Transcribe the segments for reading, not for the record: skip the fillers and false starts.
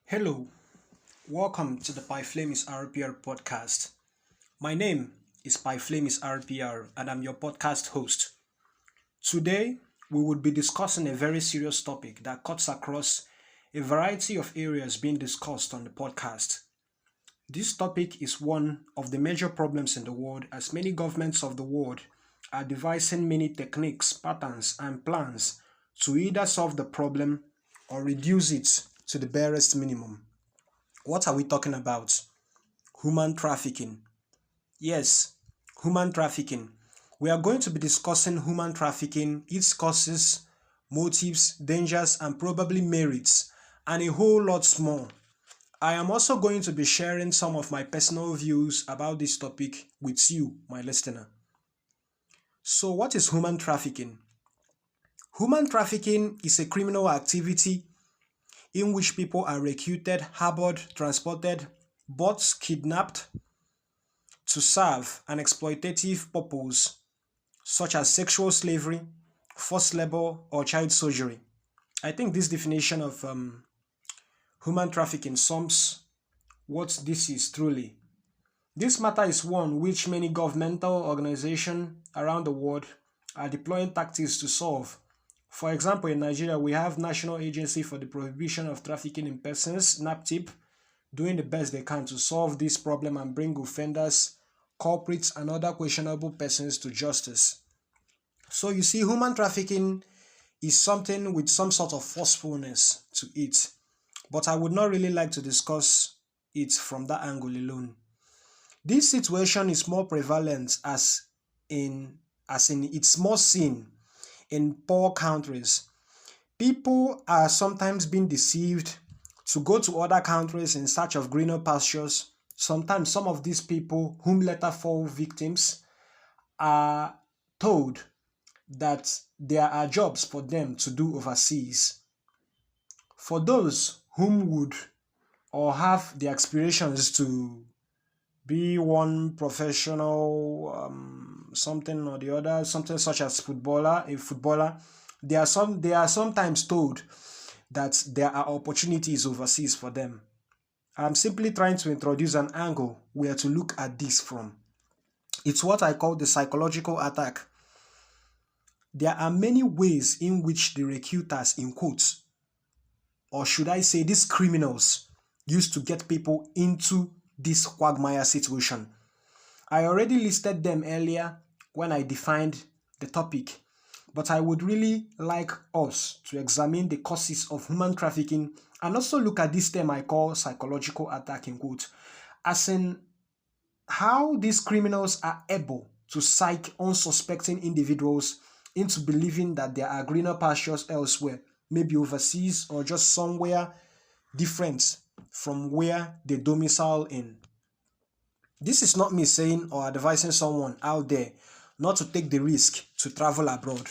Hello, welcome to the Pi Flames RPR podcast. My name is Pi Flames RPR and I'm your podcast host. Today, we would be discussing a very serious topic that cuts across a variety of areas being discussed on the podcast. This topic is one of the major problems in the world as many governments of the world are devising many techniques, patterns, and plans to either solve the problem or reduce it to the barest minimum. What are we talking about? Human trafficking. Yes, human trafficking. We are going to be discussing human trafficking, its causes, motives, dangers, and probably merits, and a whole lot more. I am also going to be sharing some of my personal views about this topic with you, my listener. So, what is human trafficking? Human trafficking is a criminal activity in which people are recruited, harbored, transported, bought, kidnapped to serve an exploitative purpose such as sexual slavery, forced labor, or child surgery. I think this definition of human trafficking sums what this is truly. This matter is one which many governmental organizations around the world are deploying tactics to solve. For example, in Nigeria, we have National Agency for the Prohibition of Trafficking in Persons, NAPTIP, doing the best they can to solve this problem and bring offenders, culprits, and other questionable persons to justice. So you see, human trafficking is something with some sort of forcefulness to it, but I would not really like to discuss it from that angle alone. This situation is more prevalent as in it's more seen in poor countries. People are sometimes being deceived to go to other countries in search of greener pastures. Sometimes some of these people, whom later fall victims, are told that there are jobs for them to do overseas. For those whom would or have the aspirations to be one professional something or the other, something such as a footballer, they are sometimes told that there are opportunities overseas for them. I'm simply trying to introduce an angle where to look at this from. It's what I call the psychological attack. There are many ways in which the recruiters, in quotes, or should I say these criminals, used to get people into this quagmire situation. I already listed them earlier when I defined the topic, but I would really like us to examine the causes of human trafficking and also look at this term I call psychological attack in quote, as in how these criminals are able to psych unsuspecting individuals into believing that there are greener pastures elsewhere, maybe overseas or just somewhere different from where they domicile in. This is not me saying or advising someone out there not to take the risk to travel abroad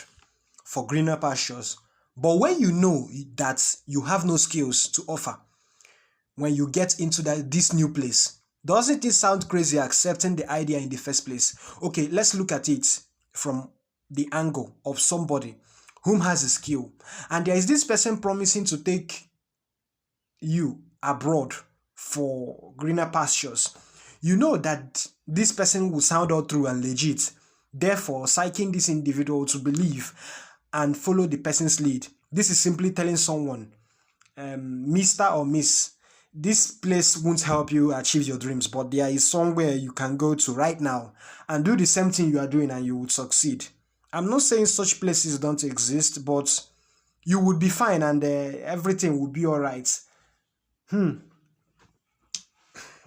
for greener pastures. But when you know that you have no skills to offer when you get into this new place, doesn't it sound crazy accepting the idea in the first place? Okay, let's look at it from the angle of somebody whom has a skill. And there is this person promising to take you abroad for greener pastures. You know that this person will sound out true and legit, therefore psyching this individual to believe and follow the person's lead. This is simply telling someone, Mr. or Miss, this place won't help you achieve your dreams, but there is somewhere you can go to right now and do the same thing you are doing and you would succeed. I'm not saying such places don't exist, but you would be fine and everything would be all right.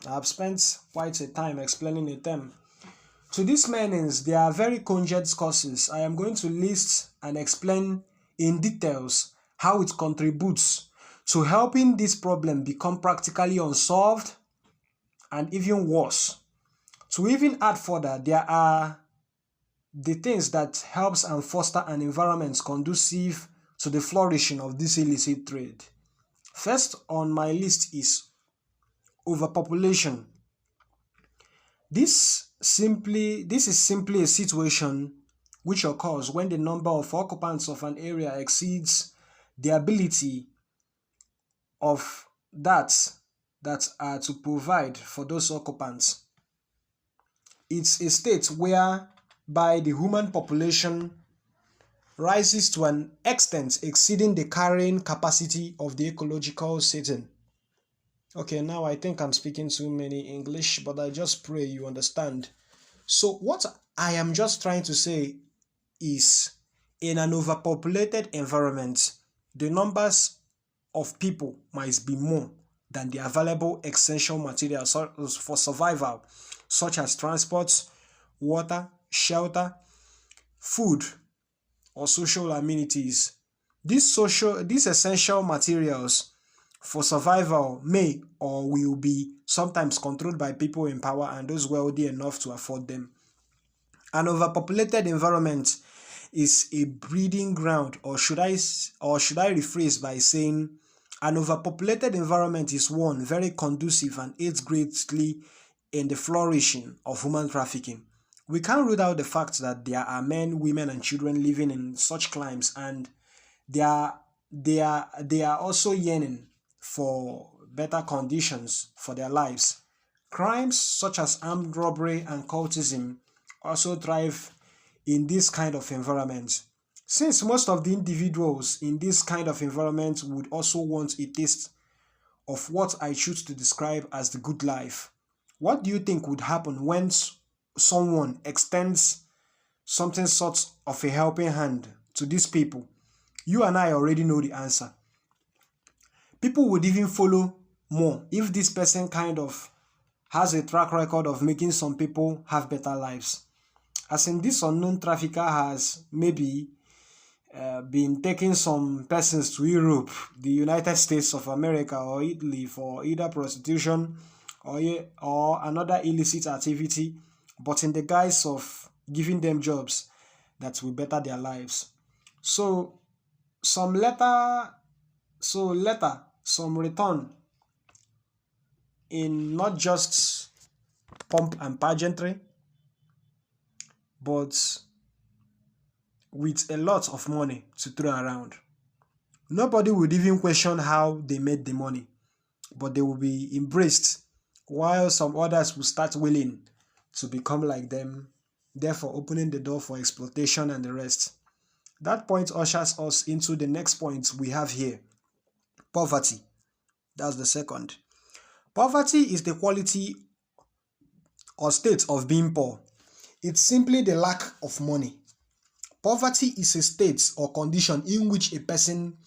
I've spent quite a time explaining a term. To these meanings, there are very cogent causes. I am going to list and explain in details how it contributes to helping this problem become practically unsolved and even worse. To even add further, there are the things that helps and foster an environment conducive to the flourishing of this illicit trade. First on my list is overpopulation. This is simply a situation which occurs when the number of occupants of an area exceeds the ability of that that are to provide for those occupants. It's a state whereby the human population rises to an extent exceeding the carrying capacity of the ecological setting. Okay, now I think I'm speaking too many English, but I just pray you understand. So, what I am just trying to say is in an overpopulated environment, the numbers of people might be more than the available essential materials for survival, such as transport, water, shelter, food, or social amenities. These essential materials for survival may or will be sometimes controlled by people in power and those wealthy enough to afford them. An overpopulated environment is a breeding ground, or should I rephrase by saying an overpopulated environment is one very conducive and aids greatly in the flourishing of human trafficking. We can't rule out the fact that there are men, women, and children living in such climes, and they are also yearning for better conditions for their lives. Crimes such as armed robbery and cultism also thrive in this kind of environment. Since most of the individuals in this kind of environment would also want a taste of what I choose to describe as the good life, what do you think would happen when someone extends something sort of a helping hand to these people? You and I already know the answer. People would even follow more if this person kind of has a track record of making some people have better lives. As in, this unknown trafficker has maybe been taking some persons to Europe, the United States of America, or Italy for either prostitution or another illicit activity, but in the guise of giving them jobs that will better their lives. So some some return in not just pomp and pageantry, but with a lot of money to throw around. Nobody would even question how they made the money, but they will be embraced, while some others will start willing to become like them, therefore opening the door for exploitation and the rest. That point ushers us into the next point we have here: poverty. That's the second. Poverty is the quality or state of being poor. It's simply the lack of money. Poverty is a state or condition in which a person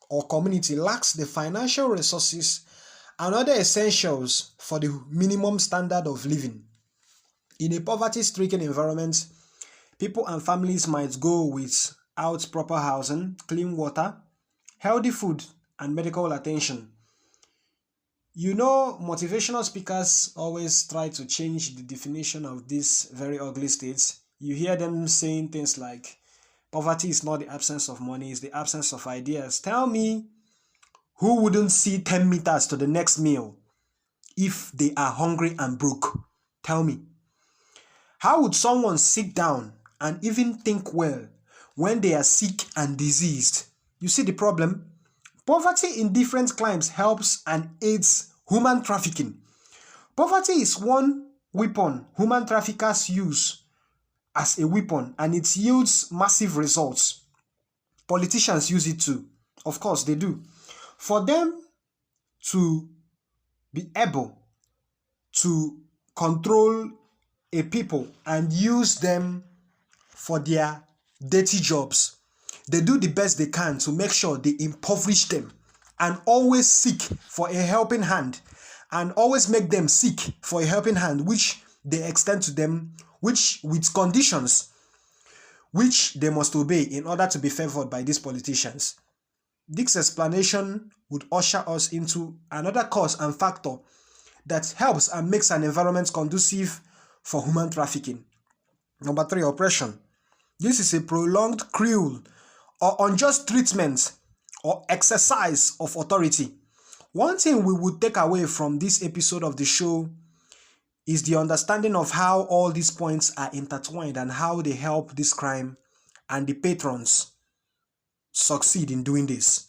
or community lacks the financial resources and other essentials for the minimum standard of living. In a poverty-stricken environment, people and families might go without proper housing, clean water, healthy food, and medical attention. You know, motivational speakers always try to change the definition of these very ugly states. You hear them saying things like, poverty is not the absence of money, it's the absence of ideas. Tell me, who wouldn't see 10 meters to the next meal if they are hungry and broke? Tell me. How would someone sit down and even think well when they are sick and diseased? You see the problem? Poverty in different climes helps and aids human trafficking. Poverty is one weapon human traffickers use as a weapon, and it yields massive results. Politicians use it too. Of course, they do. For them to be able to control a people and use them for their dirty jobs, they do the best they can to make sure they impoverish them and always seek for a helping hand, and always make them seek for a helping hand which they extend to them, which with conditions which they must obey in order to be favored by these politicians. This explanation would usher us into another cause and factor that helps and makes an environment conducive for human trafficking. Number 3, oppression. This is a prolonged, cruel, or unjust treatment or exercise of authority. One thing we would take away from this episode of the show is the understanding of how all these points are intertwined and how they help this crime and the patrons succeed in doing this.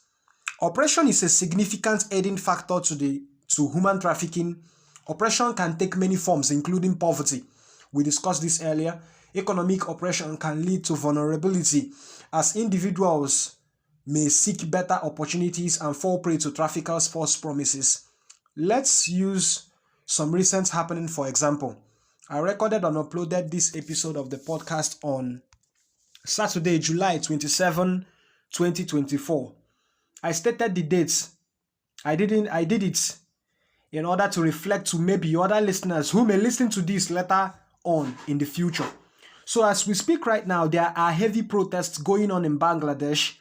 Oppression is a significant aiding factor to human trafficking. Oppression can take many forms, including poverty. We discussed this earlier. Economic oppression can lead to vulnerability, as individuals may seek better opportunities and fall prey to traffickers' false promises. Let's use some recent happening for example. I recorded and uploaded this episode of the podcast on Saturday, July 27, 2024. I stated the dates. I did it in order to reflect to maybe other listeners who may listen to this later on in the future. So as we speak right now, there are heavy protests going on in Bangladesh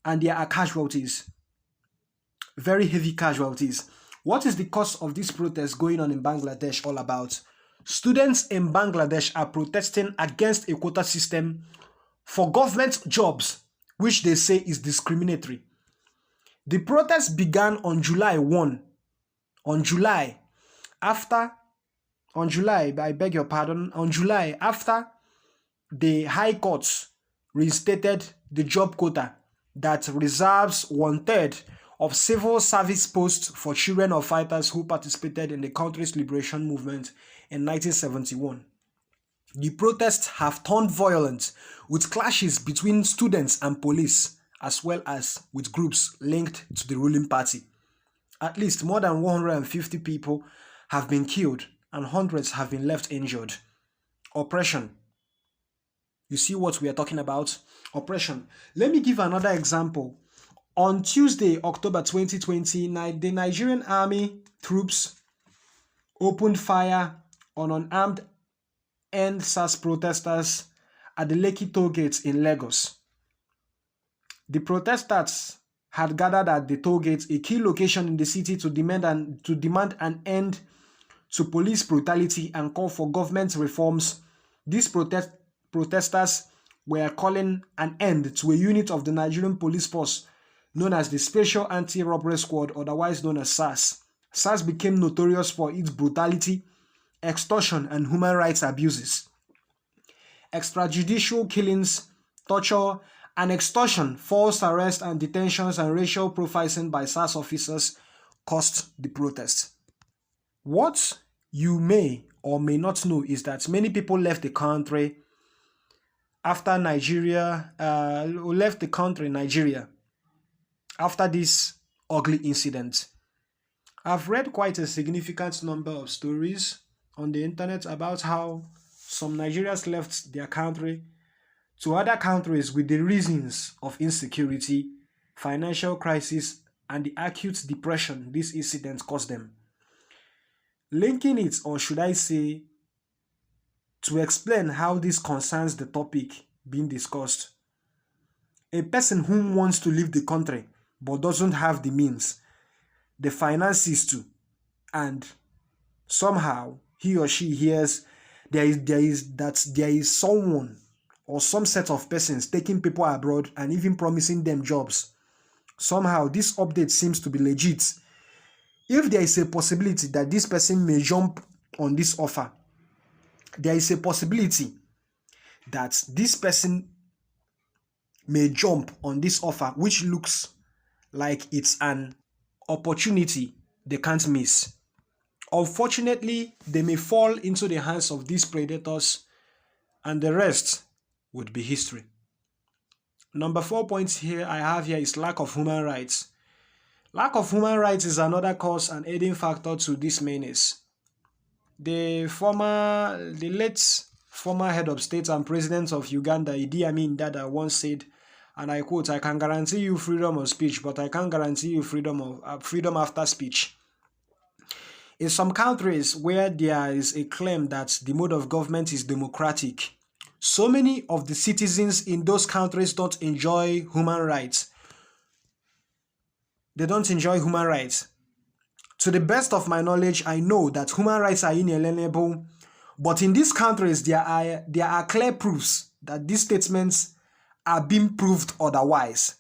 and there are casualties. Very heavy casualties. What is the cause of this protest going on in Bangladesh all about? Students in Bangladesh are protesting against a quota system for government jobs, which they say is discriminatory. The protest began on July 1. On July, after the High Court reinstated the job quota that reserves 1/3 of civil service posts for children of fighters who participated in the country's liberation movement in 1971. The protests have turned violent, with clashes between students and police, as well as with groups linked to the ruling party. At least more than 150 people have been killed and hundreds have been left injured. Oppression. You see what we are talking about? Oppression. Let me give another example. On Tuesday, October 2020, the Nigerian army troops opened fire on unarmed EndSARS protesters at the Lekki toll gate in Lagos. The protesters had gathered at the toll gate, a key location in the city, to demand an end to police brutality and call for government reforms. These protesters were calling an end to a unit of the Nigerian police force known as the Special Anti-Robbery Squad, otherwise known as SARS. SARS became notorious for its brutality, extortion, and human rights abuses. Extrajudicial killings, torture, and extortion, false arrests and detentions, and racial profiling by SARS officers caused the protest. What you may or may not know is that many people left the country Nigeria, after this ugly incident. I've read quite a significant number of stories on the internet about how some Nigerians left their country to other countries with the reasons of insecurity, financial crisis, and the acute depression this incident caused them. Linking it, or should I say, to explain how this concerns the topic being discussed. A person who wants to leave the country but doesn't have the means, the finances to, and somehow he or she hears there is someone or some set of persons taking people abroad and even promising them jobs. Somehow this update seems to be legit. If there is a possibility that this person may jump on this offer, there is a possibility that this person may jump on this offer, which looks like it's an opportunity they can't miss. Unfortunately, they may fall into the hands of these predators, and the rest would be history. Number 4 points here I have here is lack of human rights. Lack of human rights is another cause and aiding factor to this menace. The late former head of state and president of Uganda, Idi Amin Dada, once said, and I quote, "I can guarantee you freedom of speech, but I can't guarantee you freedom after speech." In some countries where there is a claim that the mode of government is democratic, so many of the citizens in those countries don't enjoy human rights. They don't enjoy human rights. To the best of my knowledge, I know that human rights are inalienable, but in these countries, there are clear proofs that these statements are being proved otherwise.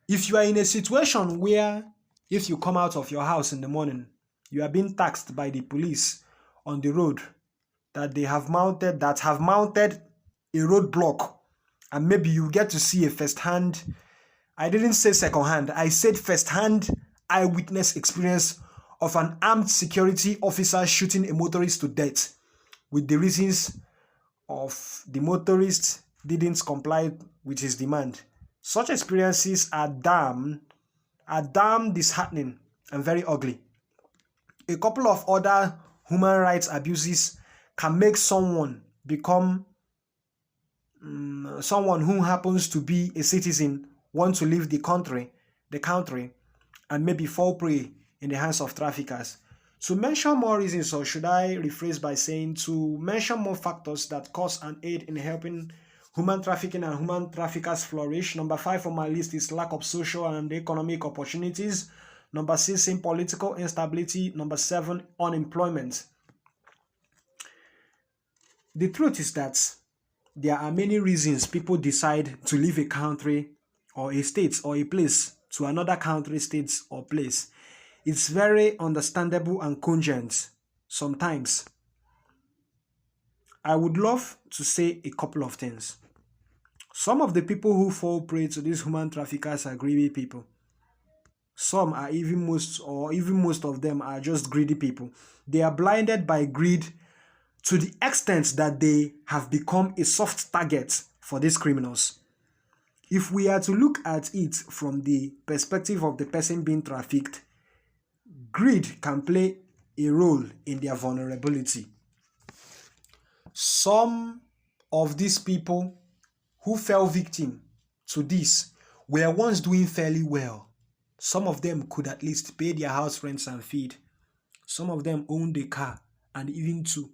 If you are in a situation where if you come out of your house in the morning, you are being taxed by the police on the road that have mounted a roadblock, and maybe you get to see a first-hand I didn't say secondhand, I said first-hand eyewitness experience of an armed security officer shooting a motorist to death with the reasons of the motorist didn't comply with his demand. Such experiences are damn disheartening and very ugly. A couple of other human rights abuses can make someone become someone who happens to be a citizen want to leave the country, and maybe fall prey in the hands of traffickers. To mention more reasons, or should I rephrase by saying to mention more factors that cause and aid in helping human trafficking and human traffickers flourish. Number 5 on my list is lack of social and economic opportunities. Number 6, in political instability. Number 7, unemployment. The truth is that there are many reasons people decide to leave a country or a state or a place to another country, state, or place. It's very understandable and cogent sometimes. I would love to say a couple of things. Some of the people who fall prey to these human traffickers are greedy people. Some are even most of them are just greedy people. They are blinded by greed to the extent that they have become a soft target for these criminals. If we are to look at it from the perspective of the person being trafficked, greed can play a role in their vulnerability. Some of these people who fell victim to this were once doing fairly well. Some of them could at least pay their house rents and feed. Some of them owned a car and even two.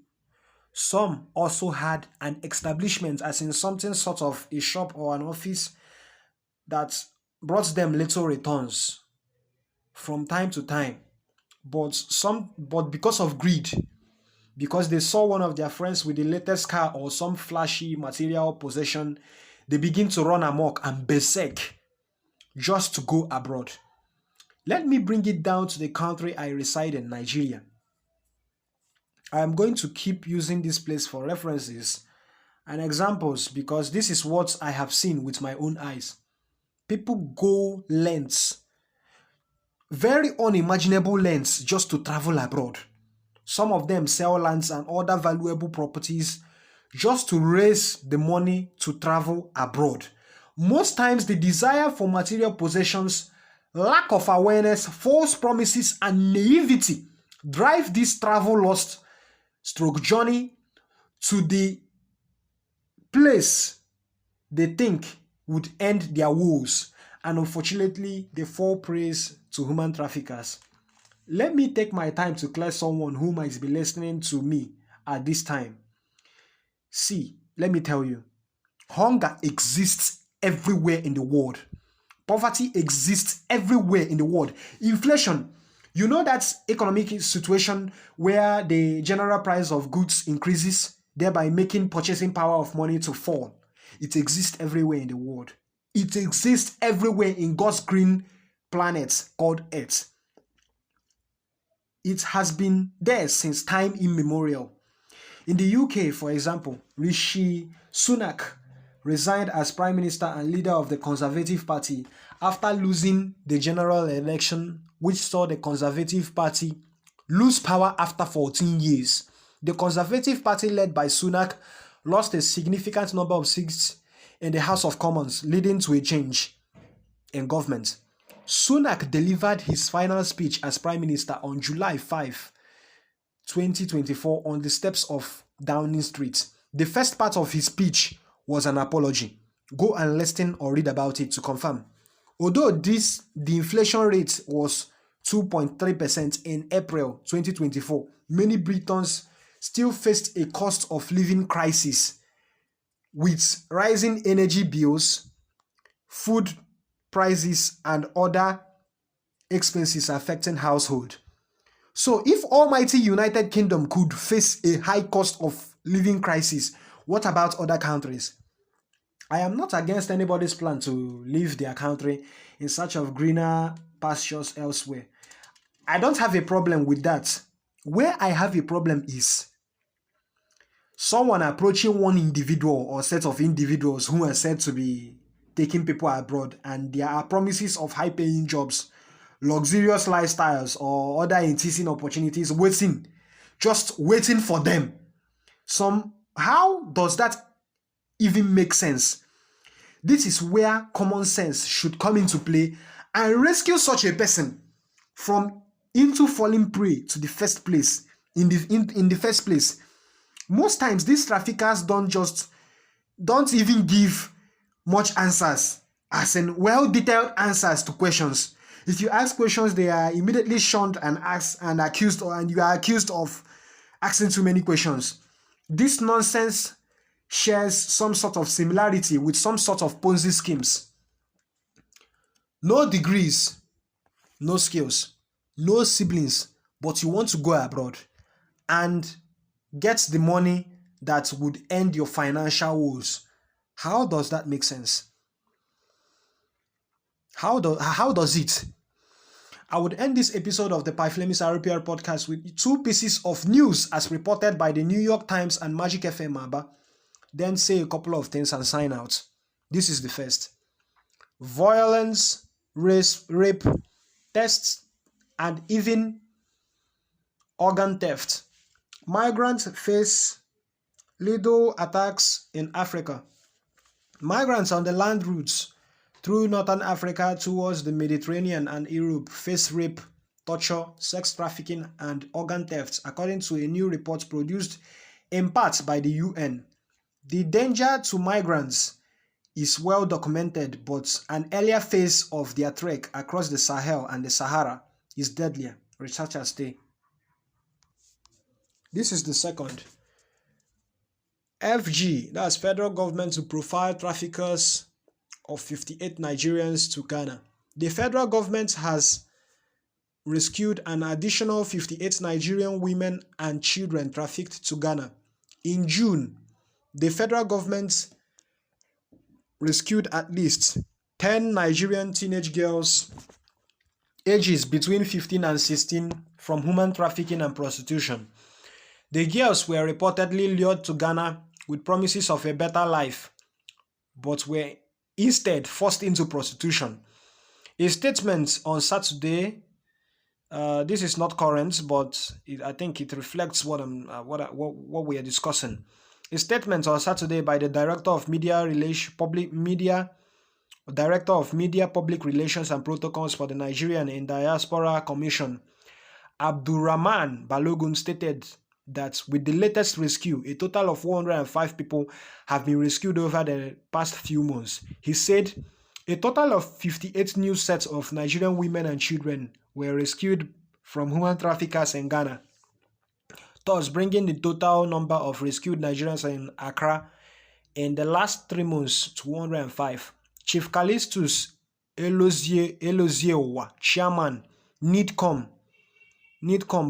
Some also had an establishment, as in something sort of a shop or an office, that brought them little returns from time to time. But because of greed, because they saw one of their friends with the latest car or some flashy material possession, they begin to run amok and berserk just to go abroad. Let me bring it down to the country I reside in, Nigeria. I am going to keep using this place for references and examples because this is what I have seen with my own eyes. People go lengths, very unimaginable lengths, just to travel abroad. Some of them sell lands and other valuable properties just to raise the money to travel abroad. Most times, the desire for material possessions, lack of awareness, false promises, and naivety drive this travel lost stroke journey to the place they think would end their woes, and unfortunately they fall prey to human traffickers. Let me take my time to clear someone who might be listening to me at this time. See, let me tell you, hunger exists everywhere in the world. Poverty exists everywhere in the world. Inflation, you know that economic situation where the general price of goods increases, thereby making purchasing power of money to fall. It exists everywhere in the world. It exists everywhere in God's green planet called Earth. It has been there since time immemorial. In the UK, for example, Rishi Sunak resigned as Prime Minister and leader of the Conservative Party after losing the general election, which saw the Conservative Party lose power after 14 years. The Conservative Party, led by Sunak, lost a significant number of seats in the House of Commons, leading to a change in government. Sunak delivered his final speech as Prime Minister on July 5, 2024 on the steps of Downing Street. The first part of his speech was an apology. Go and listen or read about it to confirm. Although the inflation rate was 2.3% in April 2024, many Britons still faced a cost of living crisis with rising energy bills, food prices, and other expenses affecting household. So if almighty United Kingdom could face a high cost of living crisis, what about other countries? I am not against anybody's plan to leave their country in search of greener pastures elsewhere. I don't have a problem with that. Where I have a problem is someone approaching one individual or set of individuals who are said to be taking people abroad, and there are promises of high-paying jobs, luxurious lifestyles, or other enticing opportunities waiting, just waiting for them. How does that even make sense? This is where common sense should come into play and rescue such a person from into falling prey to the first place. In the first place, most times these traffickers don't even give much answers, as in well detailed answers to questions. If you ask questions, they are immediately shunned and asked and accused, and you are accused of asking too many questions. This nonsense shares some sort of similarity with some sort of Ponzi schemes. No degrees, no skills, no siblings, but you want to go abroad and get the money that would end your financial woes. How does that make sense? How does it? I would end this episode of the Pyflemis RPR podcast with two pieces of news as reported by the New York Times and Magic FM Aba, then say a couple of things and sign out. This is the first. Violence, rape, thefts, and even organ theft. Migrants face lethal attacks in Africa. Migrants on the land routes through northern Africa towards the Mediterranean and Europe face rape, torture, sex trafficking, and organ theft, according to a new report produced in part by the UN. The danger to migrants is well documented, but an earlier phase of their trek across the Sahel and the Sahara is deadlier, researchers say. This is the second. FG, that's federal government to profile traffickers of 58 Nigerians to Ghana. The federal government has rescued an additional 58 Nigerian women and children trafficked to Ghana. In June, the federal government rescued at least 10 Nigerian teenage girls ages between 15 and 16 from human trafficking and prostitution. The girls were reportedly lured to Ghana with promises of a better life, but were instead forced into prostitution. A statement on Saturday, this is not current, but I think it reflects what we are discussing. A statement on Saturday by the Director of Media Public Relations and Protocols for the Nigerian in Diaspora Commission, Abdurrahman Balogun, stated that with the latest rescue, a total of 105 people have been rescued over the past few months. He said a total of 58 new sets of Nigerian women and children were rescued from human traffickers in Ghana, thus bringing the total number of rescued Nigerians in Accra in the last 3 months to 105. Chief Callistus Eloziewa, Chairman, NIDCOM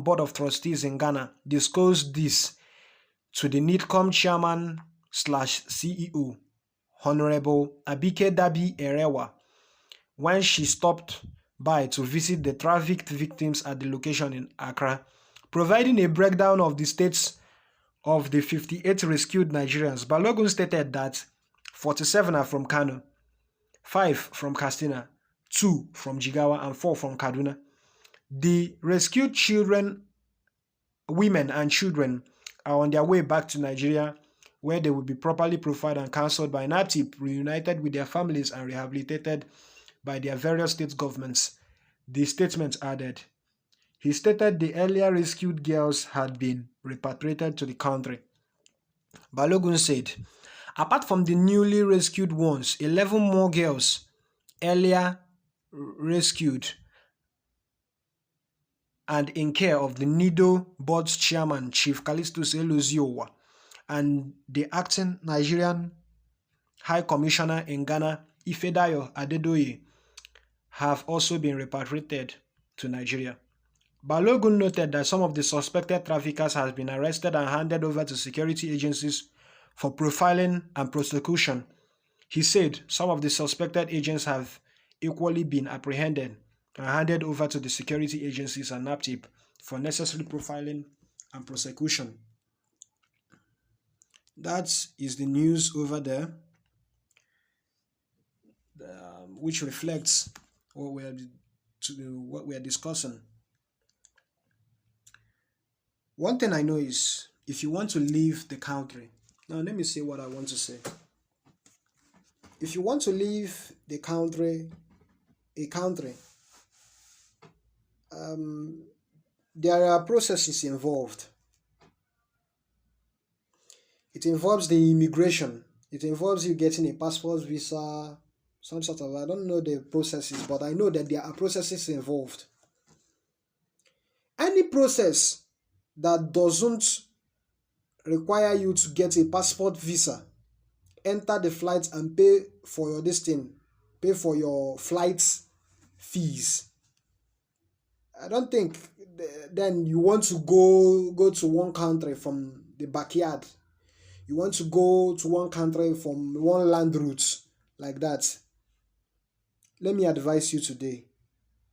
Board of Trustees in Ghana, disclosed this to the NIDCOM Chairman/CEO, Honorable Abike Dabi Erewa, when she stopped by to visit the trafficked victims at the location in Accra, providing a breakdown of the states of the 58 rescued Nigerians. Balogun stated that 47 are from Kano, 5 from Katsina, 2 from Jigawa, and 4 from Kaduna. The rescued women and children are on their way back to Nigeria, where they will be properly profiled and counseled by NAPTIP, reunited with their families and rehabilitated by their various state governments, the statement added. He stated the earlier rescued girls had been repatriated to the country. Balogun said, apart from the newly rescued ones, 11 more girls earlier rescued and in care of the NIDO board's chairman, Chief Callistus Eloziowa, and the acting Nigerian High Commissioner in Ghana, Ifedayo Adedoye, have also been repatriated to Nigeria. Balogun noted that some of the suspected traffickers have been arrested and handed over to security agencies for profiling and prosecution. He said some of the suspected agents have equally been apprehended and handed over to the security agencies and NAPTIP for necessary profiling and prosecution. That is the news over there. which reflects what we are discussing. One thing I know is if you want to leave the country, now let me say what I want to say. If you want to leave a country, there are processes involved. It involves the immigration. It involves you getting a passport, visa, some sort of, I don't know the processes, but I know that there are processes involved. Any process that doesn't require you to get a passport, visa, enter the flight and pay for your pay for your flight fees. I don't think then you want to go to one country from the backyard. You want to go to one country from one land route like that. Let me advise you today.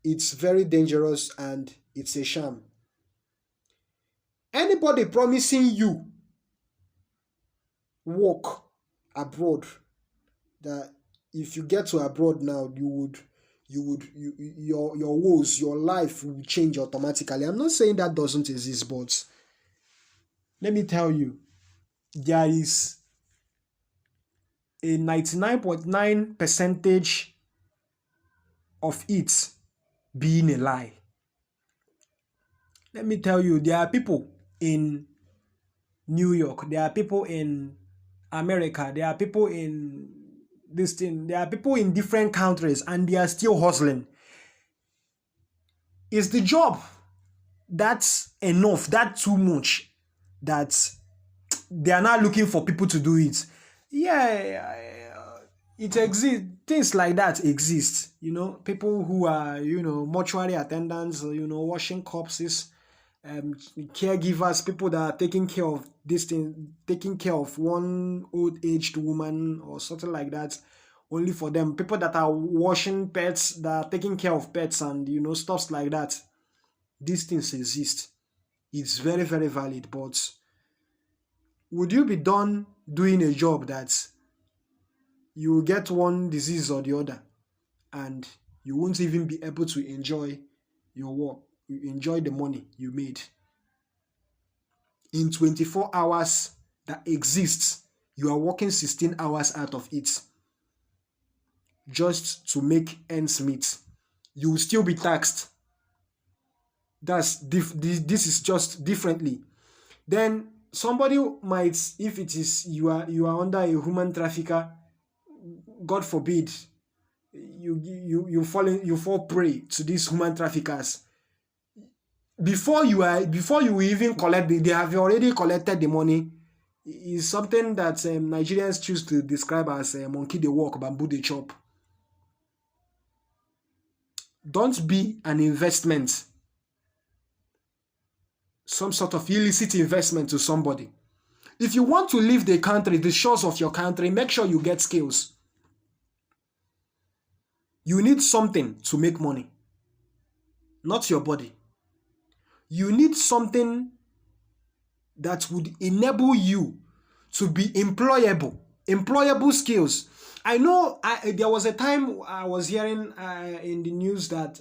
It's very dangerous and it's a sham. Anybody promising you work abroad, that if you get to abroad now, your woes, your life will change automatically. I'm not saying that doesn't exist, but let me tell you, there is a 99.9 percentage of it being a lie. Let me tell you, there are people in New York, there are people in America, there are people in there are people in different countries and they are still hustling. Is the job that's enough, that too much, that they are not looking for people to do it? Yeah, it exists. Things like that exist. People who are, mortuary attendants, washing corpses, caregivers, people that are taking care of taking care of one old aged woman or something like that, only for them. People that are washing pets, that are taking care of pets and stuff like that. These things exist. It's very, very valid. But would you be done doing a job that you will get one disease or the other and you won't even be able to enjoy your work, you enjoy the money you made? In 24 hours that exists, you are working 16 hours out of it just to make ends meet. You will still be taxed. This is just differently. Then somebody might, if it is you are under a human trafficker, God forbid, you fall prey to these human traffickers. Before you even collect they have already collected the money. Is something that Nigerians choose to describe as monkey dey walk, bamboo dey chop. Don't be an investment, some sort of illicit investment to somebody. If you want to leave the country, the shores of your country, make sure you get skills. You need something to make money, not your body. You need something that would enable you to be employable skills. I know there was a time I was hearing in the news that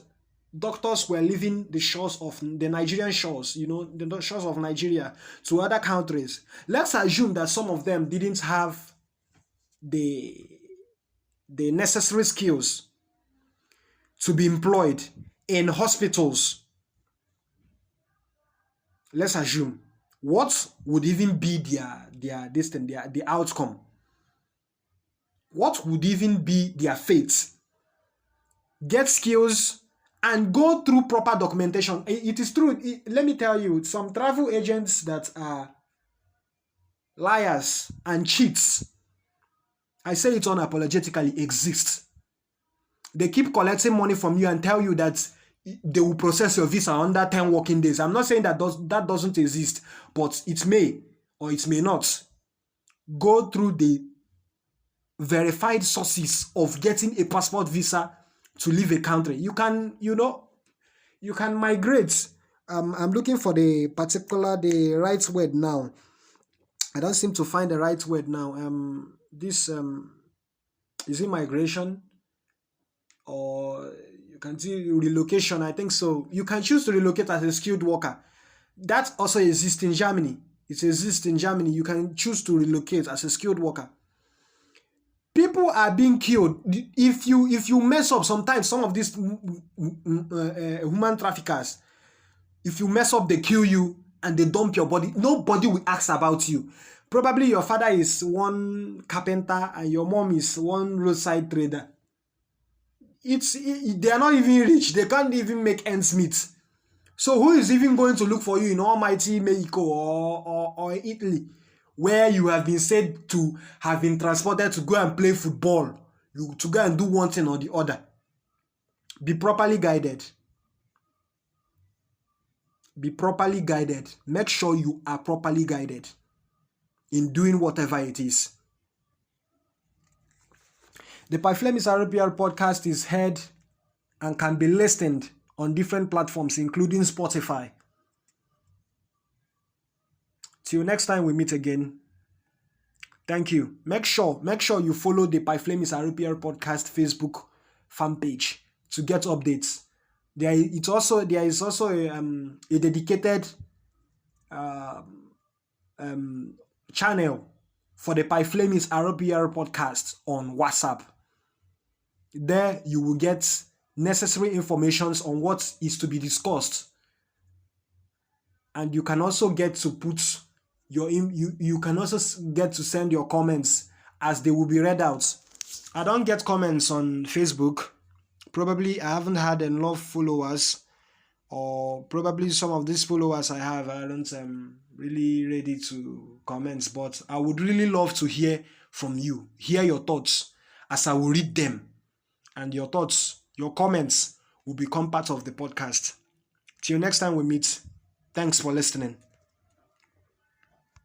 doctors were leaving the shores of the Nigerian shores, the shores of Nigeria, to other countries. Let's assume that some of them didn't have the necessary skills to be employed in hospitals. Let's assume. What would even be the outcome? What would even be their fate? Get skills and go through proper documentation. It is true. Let me tell you, some travel agents that are liars and cheats, I say it unapologetically, exist. They keep collecting money from you and tell you that they will process your visa under 10 working days. I'm not saying that doesn't exist, but it may or it may not. Go through the verified sources of getting a passport, visa to leave a country. You can migrate. I'm looking for the right word now. I don't seem to find the right word now. Is it migration? or you can do relocation. I think so. You can choose to relocate as a skilled worker. That also exists in Germany. It exists in Germany. You can choose to relocate as a skilled worker. People are being killed. If you mess up, sometimes some of these human traffickers, if you mess up, they kill you and they dump your body. Nobody will ask about you. Probably your father is one carpenter and your mom is one roadside trader. They are not even rich. They can't even make ends meet. So who is even going to look for you in almighty Mexico or Italy, where you have been said to have been transported to go and play football, to go and do one thing or the other? Be properly guided. Be properly guided. Make sure you are properly guided in doing whatever it is. The Pyflemis RPR podcast is heard and can be listened on different platforms, including Spotify. Till next time we meet again. Thank you. Make sure you follow the Pyflemis RPR podcast Facebook fan page to get updates. There is also a dedicated channel for the Pyflemis RPR podcast on WhatsApp. There you will get necessary information on what is to be discussed, and you can also get to put you can also get to send your comments as they will be read out. I don't get comments on Facebook. Probably I haven't had enough followers, or probably some of these followers I have aren't really ready to comment. But I would really love to hear from you, hear your thoughts, as I will read them, and your thoughts, your comments will become part of the podcast. Till next time we meet, thanks for listening.